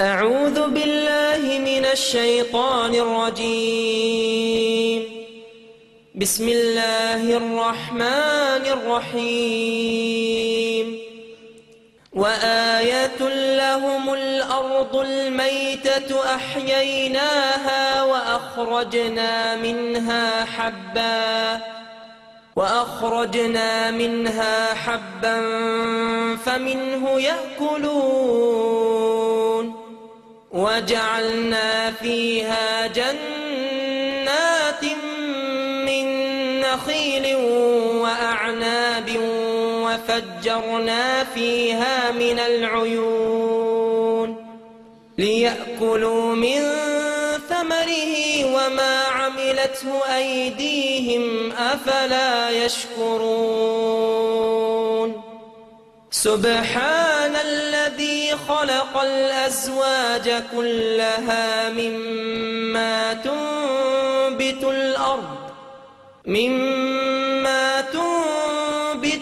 أعوذ بالله من الشيطان الرجيم. بسم الله الرحمن الرحيم. وآية لهم الأرض الميتة أحييناها وأخرجنا منها حبا فمنه يأكلون وجعلنا فيها جنات من نخيل وأعناب وفجرنا فيها من العيون ليأكلوا من ثمره وما عملته أيديهم أفلا يشكرون. سبحان الذي خلق الأزواج كلها مما تنبت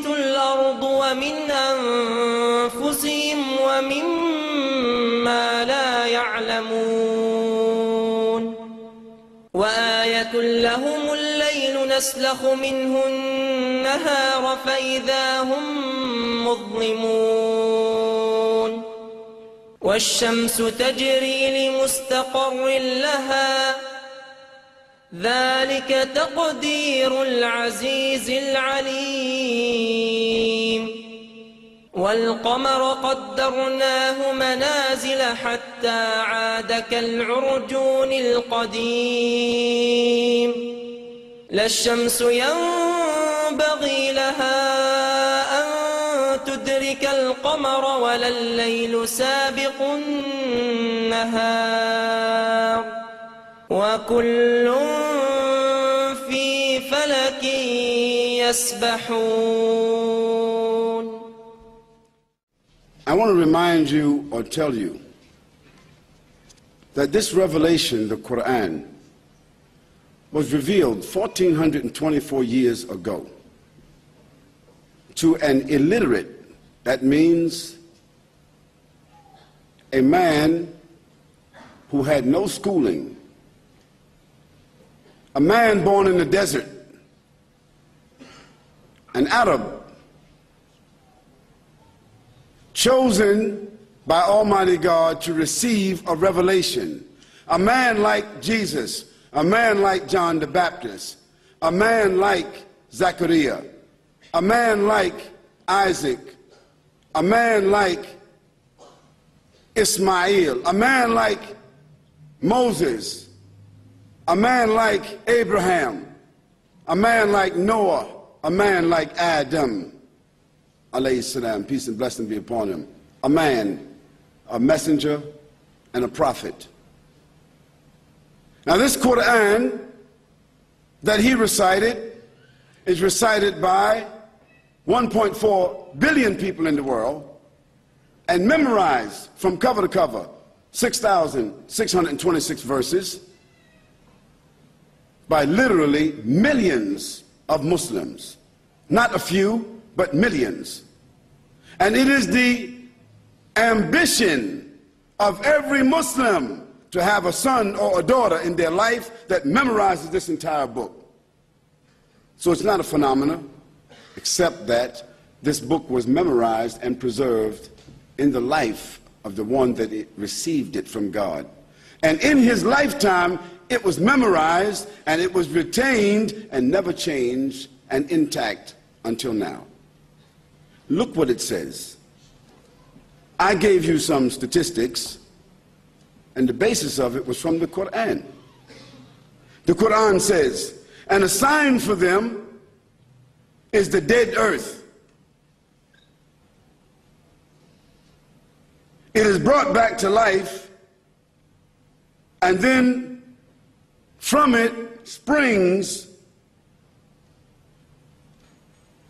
الأرض ومن أنفسهم ومما لا يعلمون. وآية لهم الليل نسلخ منه النهار فإذا هم مظلمون. والشمس تجري لمستقر لها ذلك تقدير العزيز العليم. والقمر قدرناه منازل حتى عاد كالعرجون القديم. لا الشمس ينبغي لها أن تدرك القمر ولا الليل سابق النهار وكل في فلك يسبحون. I want to remind you or tell you that this revelation, the Quran, was revealed 1424 years ago to an illiterate, that means a man who had no schooling, a man born in the desert, an Arab, chosen by Almighty God to receive a revelation, a man like Jesus, a man like John the Baptist, a man like Zechariah, a man like Isaac, a man like Ismail, a man like Moses, a man like Abraham, a man like Noah, a man like Adam, alayhi salam, peace and blessing be upon him, a man, a messenger, and a prophet. Now this Quran that he recited is recited by 1.4 billion people in the world and memorized from cover to cover, 6,626 verses, by literally millions of Muslims. Not a few, but millions. And it is the ambition of every Muslim to have a son or a daughter in their life that memorizes this entire book. So it's not a phenomenon, except that this book was memorized and preserved in the life of the one that received it from God. And in his lifetime, it was memorized and it was retained and never changed and intact until now. Look what it says. I gave you some statistics, and the basis of it was from the Quran. The Quran says, and a sign for them is the dead earth. It is brought back to life, and then from it springs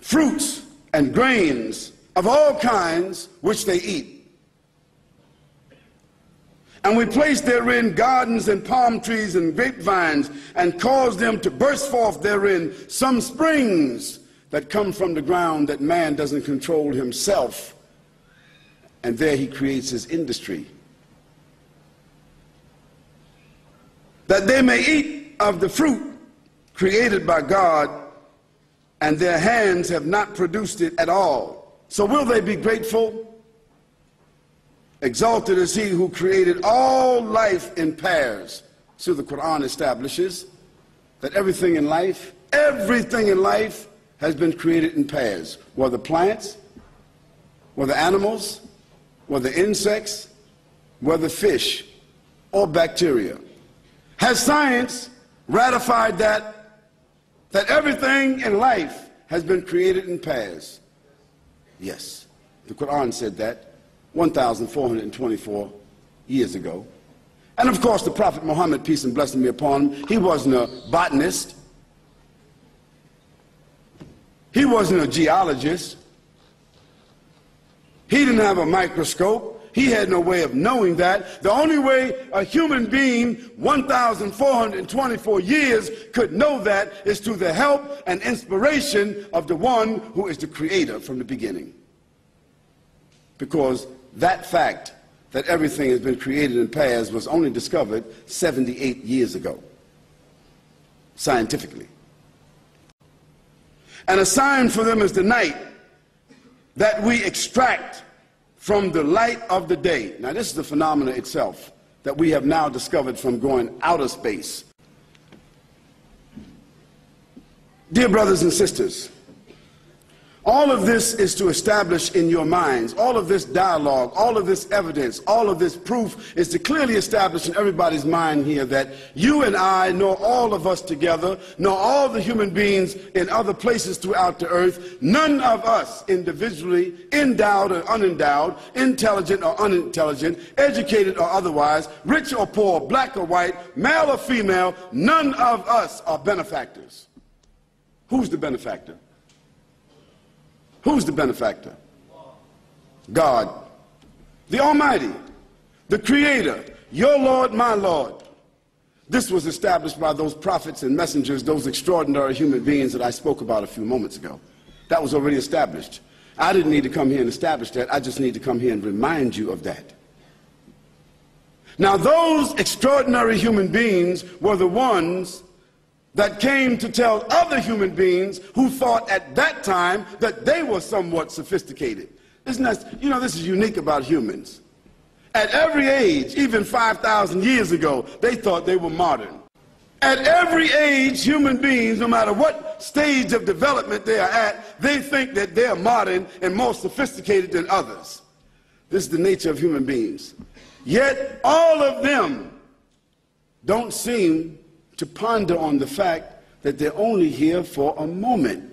fruits and grains of all kinds which they eat. And we place therein gardens and palm trees and grapevines and cause them to burst forth therein some springs that come from the ground that man doesn't control himself. And there he creates his industry. that they may eat of the fruit created by God, and their hands have not produced it at all. So will they be grateful? Exalted is he who created all life in pairs. So the Quran establishes that everything in life has been created in pairs, whether plants, whether animals, whether insects, whether fish or bacteria. Has science ratified that everything in life has been created in pairs? Yes, the Quran said that 1,424 years ago. And of course the Prophet Muhammad, peace and blessing be upon him, he wasn't a botanist. He wasn't a geologist. He didn't have a microscope. He had no way of knowing that. The only way a human being 1,424 years could know that is through the help and inspiration of the one who is the creator from the beginning. Because that fact that everything has been created in pairs was only discovered 78 years ago, scientifically. And a sign for them is the night that we extract from the light of the day. Now this is the phenomena itself that we have now discovered from going outer space. Dear brothers and sisters, all of this is to establish in your minds, all of this dialogue, all of this evidence, all of this proof is to clearly establish in everybody's mind here that you and I, nor all of us together, nor all the human beings in other places throughout the earth, none of us individually, endowed or unendowed, intelligent or unintelligent, educated or otherwise, rich or poor, black or white, male or female, none of us are benefactors. Who's the benefactor? Who's the benefactor? God, the Almighty, the Creator, your Lord, my Lord. This was established by those prophets and messengers, those extraordinary human beings that I spoke about a few moments ago. That was already established. I didn't need to come here and establish that. I just need to come here and remind you of that. Now, those extraordinary human beings were the ones that came to tell other human beings who thought at that time that they were somewhat sophisticated. Isn't that, you know, this is unique about humans. At every age, even 5,000 years ago, they thought they were modern. At every age, human beings, no matter what stage of development they are at, they think that they are modern and more sophisticated than others. This is the nature of human beings. Yet all of them don't seem to ponder on the fact that they're only here for a moment.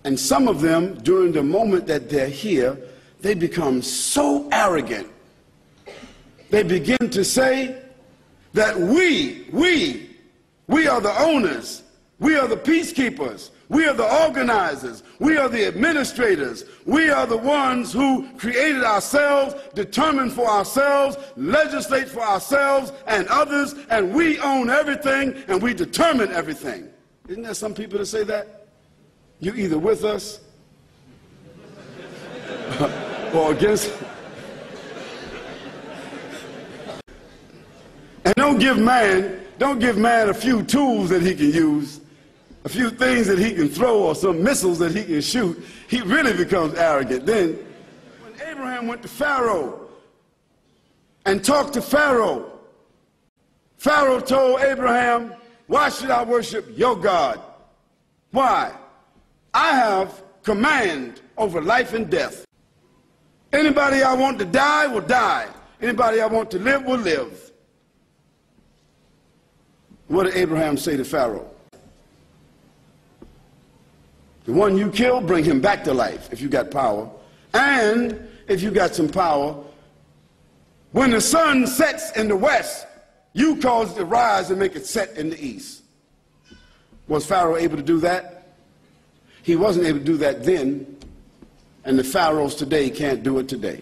And some of them, during the moment that they're here, they become so arrogant. They begin to say that we are the owners, we are the peacekeepers, we are the organizers, we are the administrators, we are the ones who created ourselves, determine for ourselves, legislate for ourselves and others, and we own everything and we determine everything. Isn't there some people that say that? You're either with us or against. And don't give man a few tools that he can use, a few things that he can throw or some missiles that he can shoot. He really becomes arrogant. Then when Abraham went to Pharaoh and talked to Pharaoh, Pharaoh told Abraham, why should I worship your God? Why? I have command over life and death. Anybody I want to die will die. Anybody I want to live will live. What did Abraham say to Pharaoh? The one you kill, bring him back to life if you got power. And if you got some power, when the sun sets in the west, you cause it to rise and make it set in the east. Was Pharaoh able to do that? He wasn't able to do that then, and the pharaohs today can't do it today.